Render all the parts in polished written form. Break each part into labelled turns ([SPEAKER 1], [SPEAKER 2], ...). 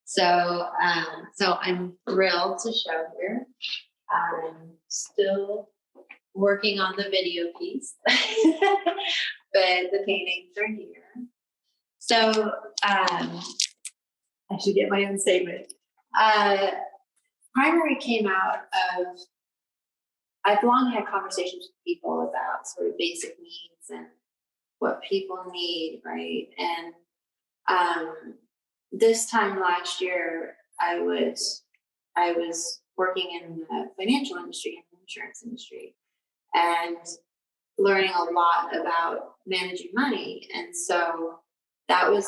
[SPEAKER 1] So I'm thrilled to show here. I'm still working on the video piece, but the paintings are here. So I should get my own statement. Primary came out of, I've long had conversations with people about sort of basic needs and what people need, right? And this time last year, I was working in the financial industry and the insurance industry, and learning a lot about managing money. And so that was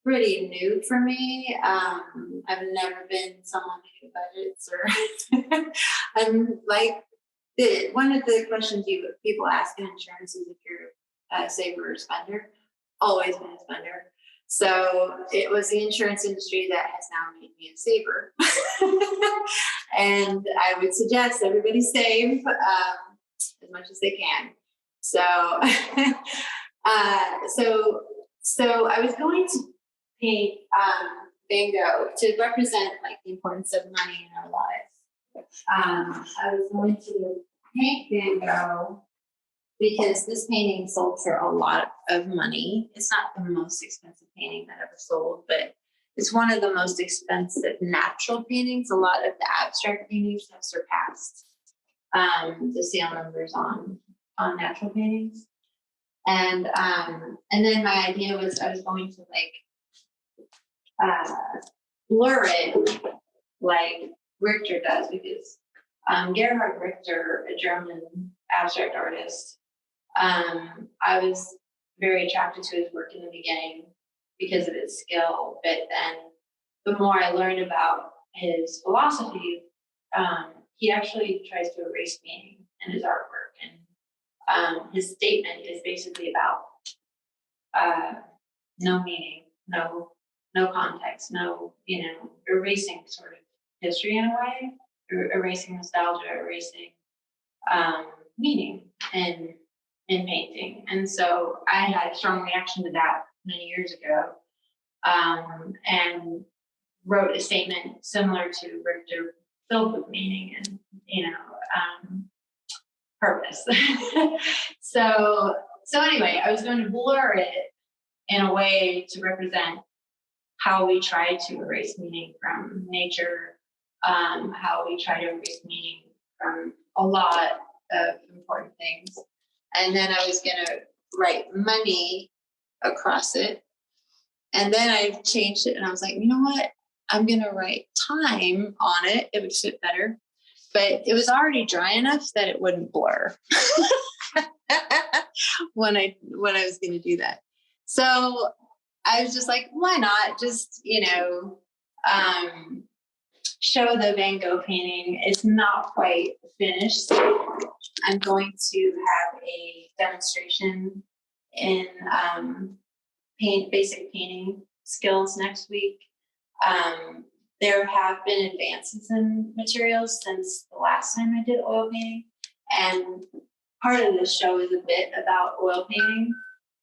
[SPEAKER 1] pretty new for me. I've never been someone who budgets or I'm like, one of the questions people ask in insurance is if you're a saver or spender. Always been a spender. So it was the insurance industry that has now made me a saver. And I would suggest everybody save as much as they can. So, so I was going to paint Van Gogh to represent like the importance of money in our lives. I was going to paint Van Gogh because this painting sold for a lot of money. It's not the most expensive painting that ever sold, but it's one of the most expensive natural paintings. A lot of the abstract paintings have surpassed the sale numbers on natural paintings. And then my idea was I was going to blur it like Richter does, because Gerhard Richter, a German abstract artist, I was very attracted to his work in the beginning because of its skill, but then the more I learned about his philosophy, he actually tries to erase meaning in his artwork. And his statement is basically about no meaning, no context, erasing sort of history in a way, erasing nostalgia, erasing meaning in painting. And so I had a strong reaction to that many years ago, and wrote a statement similar to Richter, filled with meaning and purpose. So anyway, I was going to blur it in a way to represent how we try to erase meaning from nature, how we try to erase meaning from a lot of important things. And then I was going to write money across it. And then I changed it and I was like, you know what? I'm going to write time on it. It would fit better. But it was already dry enough that it wouldn't blur when I was going to do that. So I was just like, why not just, show the Van Gogh painting. It's not quite finished. So I'm going to have a demonstration in basic painting skills next week. There have been advances in materials since the last time I did oil painting. And part of this show is a bit about oil painting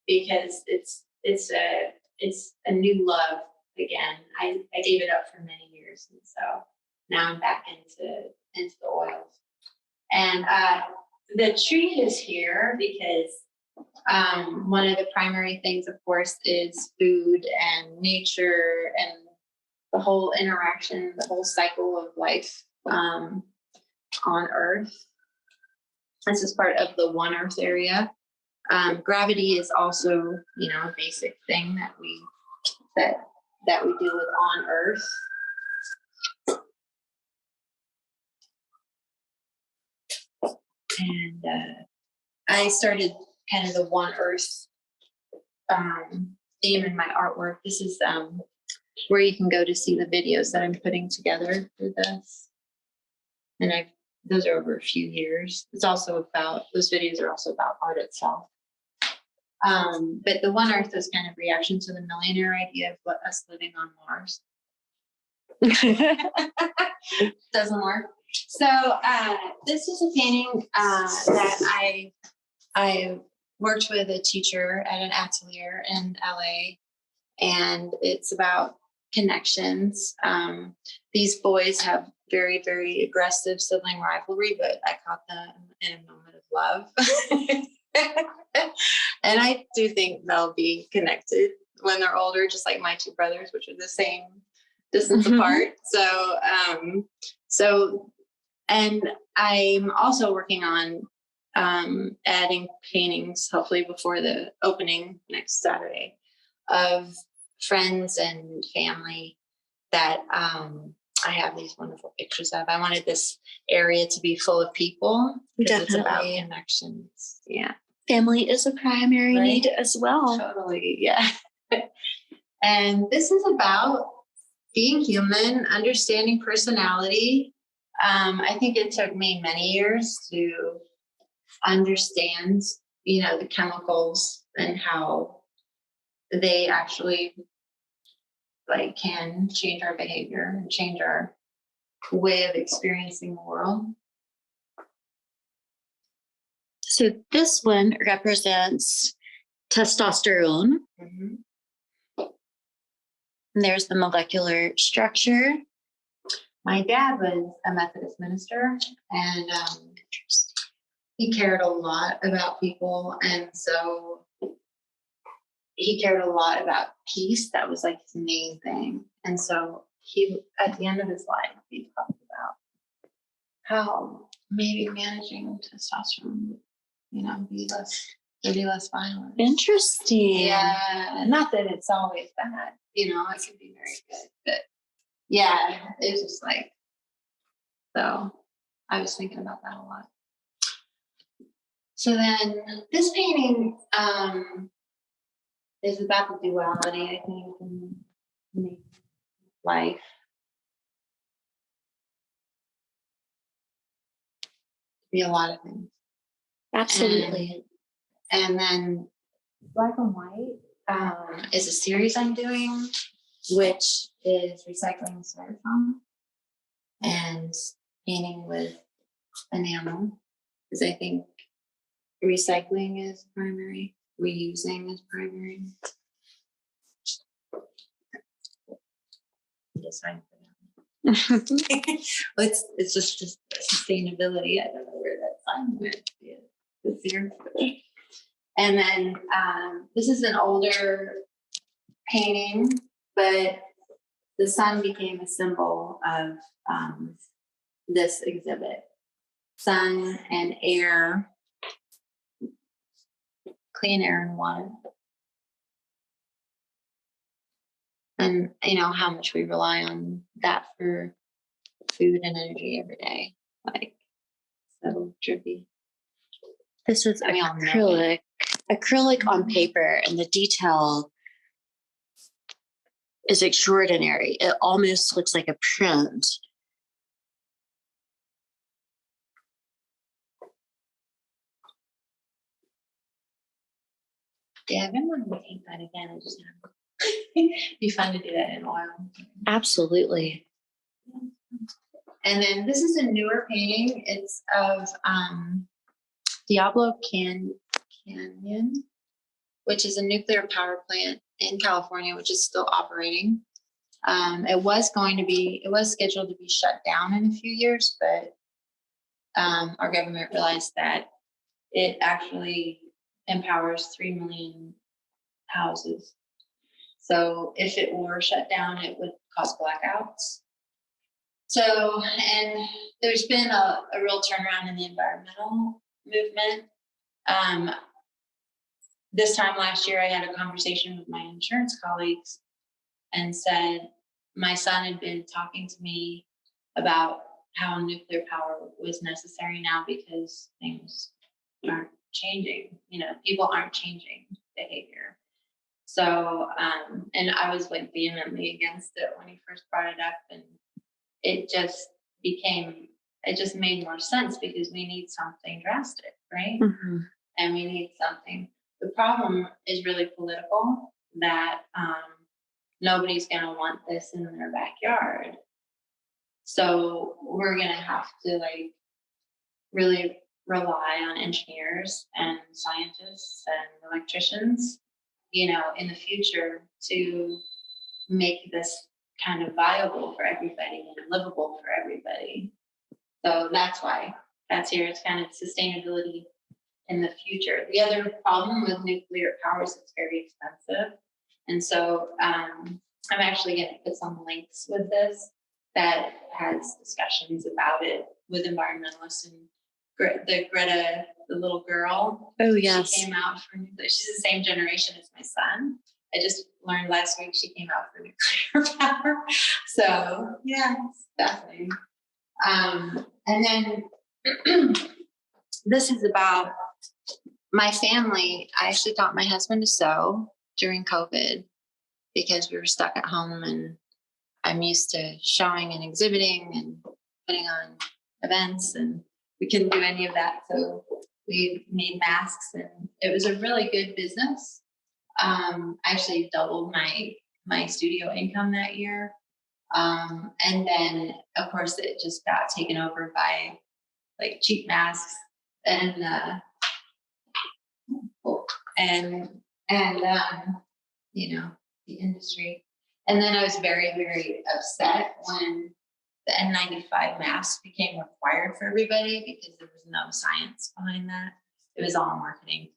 [SPEAKER 1] because it's a new love again. I gave it up for many years, and so now I'm back into the oils. And the tree is here because one of the primary things, of course, is food and nature and the whole interaction, the whole cycle of life on Earth. This is part of the One Earth area. Gravity is also, a basic thing that we deal with on Earth. And I started kind of the One Earth theme in my artwork. This is where you can go to see the videos that I'm putting together for this. And those are over a few years. Those videos are also about art itself. But the One Earth is kind of reaction to the millionaire idea of us living on Mars. Doesn't work. So this is a painting that I worked with a teacher at an atelier in LA, and it's about connections. These boys have very, very aggressive sibling rivalry, but I caught them in a moment of love. And I do think they'll be connected when they're older, just like my two brothers, which are the same distance apart. And I'm also working on adding paintings, hopefully before the opening next Saturday, of friends and family that I have these wonderful pictures of. I wanted this area to be full of people because it's about connections. Yeah.
[SPEAKER 2] Family is a primary need as well.
[SPEAKER 1] Totally. Yeah. And this is about being human, understanding personality. I think it took me many years to understand, the chemicals and how they actually can change our behavior and change our way of experiencing the world.
[SPEAKER 2] So this one represents testosterone.
[SPEAKER 1] Mm-hmm.
[SPEAKER 2] And there's the molecular structure.
[SPEAKER 1] My dad was a Methodist minister, and he cared a lot about people. And so he cared a lot about peace. That was his main thing. And so he, at the end of his life, he talked about how maybe managing testosterone, be less violent.
[SPEAKER 2] Interesting.
[SPEAKER 1] Yeah. Not that it's always bad, it can be very good, but yeah, it's just so I was thinking about that a lot. So then this painting is about the duality, I think, in life. Be a lot of things.
[SPEAKER 2] Absolutely.
[SPEAKER 1] And then Black and White is a series I'm doing, which is recycling styrofoam and painting with enamel, because I think recycling is primary, reusing is primary. It's just sustainability. I don't know where that sign went this year. And then this is an older painting, but the sun became a symbol of this exhibit. Sun and air, clean air and water. And how much we rely on that for food and energy every day. So trippy.
[SPEAKER 2] This is acrylic on paper, and the detail is extraordinary. It almost looks like a print.
[SPEAKER 1] Yeah, I've been wanting to paint that again. It just be fun to do that in oil.
[SPEAKER 2] Absolutely.
[SPEAKER 1] And then this is a newer painting. It's of Diablo Canyon, which is a nuclear power plant in California, which is still operating. It was scheduled to be shut down in a few years, but our government realized that it actually empowers 3 million houses. So if it were shut down, it would cause blackouts. So, and there's been a real turnaround in the environmental movement. This time last year, I had a conversation with my insurance colleagues and said, my son had been talking to me about how nuclear power was necessary now because things aren't changing. People aren't changing behavior. So, and I was vehemently against it when he first brought it up, and it just made more sense because we need something drastic, right?
[SPEAKER 2] Mm-hmm.
[SPEAKER 1] And we need something. The problem is really political, that nobody's going to want this in their backyard. So we're going to have to really rely on engineers and scientists and electricians, in the future to make this kind of viable for everybody and livable for everybody. So that's why that's here. It's kind of sustainability in the future. The other problem with nuclear power is it's very expensive. And so I'm actually going to put some links with this that has discussions about it with environmentalists and Greta, the little girl.
[SPEAKER 2] Oh, yes.
[SPEAKER 1] She came out for, she's the same generation as my son. I just learned last week she came out for nuclear power. So yeah, it's fascinating. And then this is about my family. I actually taught my husband to sew during COVID because we were stuck at home, and I'm used to showing and exhibiting and putting on events, and we couldn't do any of that. So we made masks, and it was a really good business. I actually doubled my studio income that year. And then of course it just got taken over by like cheap masks and you know, the industry. And then I was very, very upset when the N95 mask became required for everybody because there was no science behind that. It was all marketing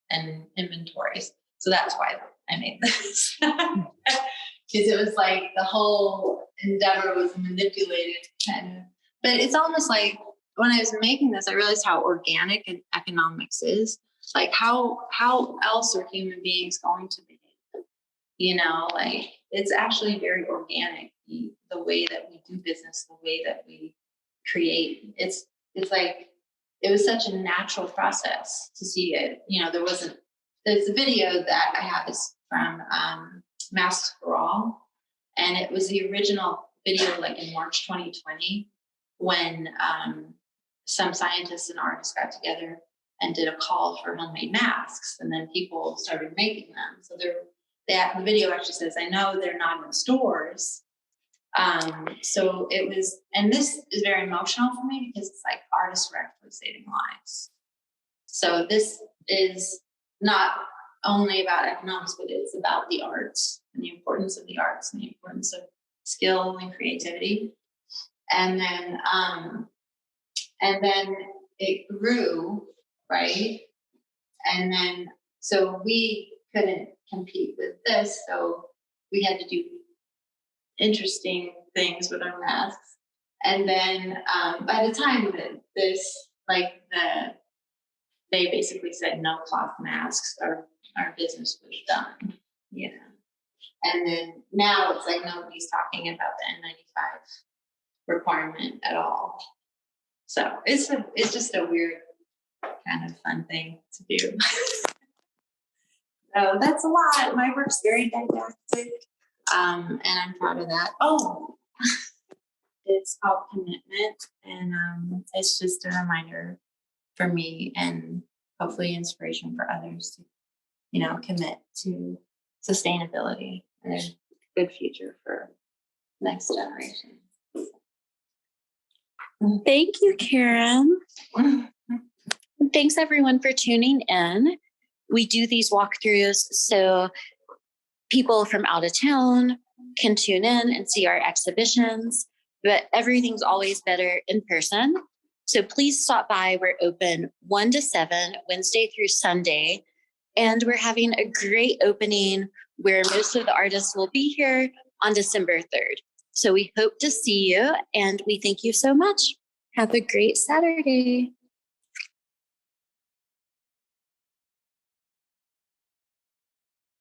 [SPEAKER 1] and inventories. So that's why I made this. Because it was like the whole endeavor was manipulated kind of. But it's almost like when I was making this, I realized how organic and economics is. Like how else are human beings going to be? You know, like it's actually very organic, the way that we do business, the way that we create. It's like it was such a natural process to see it. You know, there's a video that I have is from Masks for All, and it was the original video like in March 2020 when some scientists and artists got together and did a call for homemade masks, and then people started making them. So the video actually says, I know they're not in stores. So it was, and this is very emotional for me because it's like artists were actually saving lives. So this is not only about economics, but it's about the arts and the importance of the arts and the importance of skill and creativity. And then it grew, right? And then, so we couldn't compete with this. So we had to do interesting things with our masks. And then by the time that this, like they basically said no cloth masks, our business was done, you know. And then now it's like nobody's talking about the N95 requirement at all. So it's just a weird kind of fun thing to do. So that's a lot. My work's very didactic, and I'm proud of that. Oh, it's called Commitment, and it's just a reminder for me and hopefully inspiration for others to, you know, commit to sustainability and a good future for next generation.
[SPEAKER 2] Thank you, Karen. Thanks everyone for tuning in. We do these walkthroughs so people from out of town can tune in and see our exhibitions, but everything's always better in person. So please stop by. We're open 1 to 7, Wednesday through Sunday. And we're having a great opening where most of the artists will be here on December 3rd. So we hope to see you, and we thank you so much. Have a great Saturday.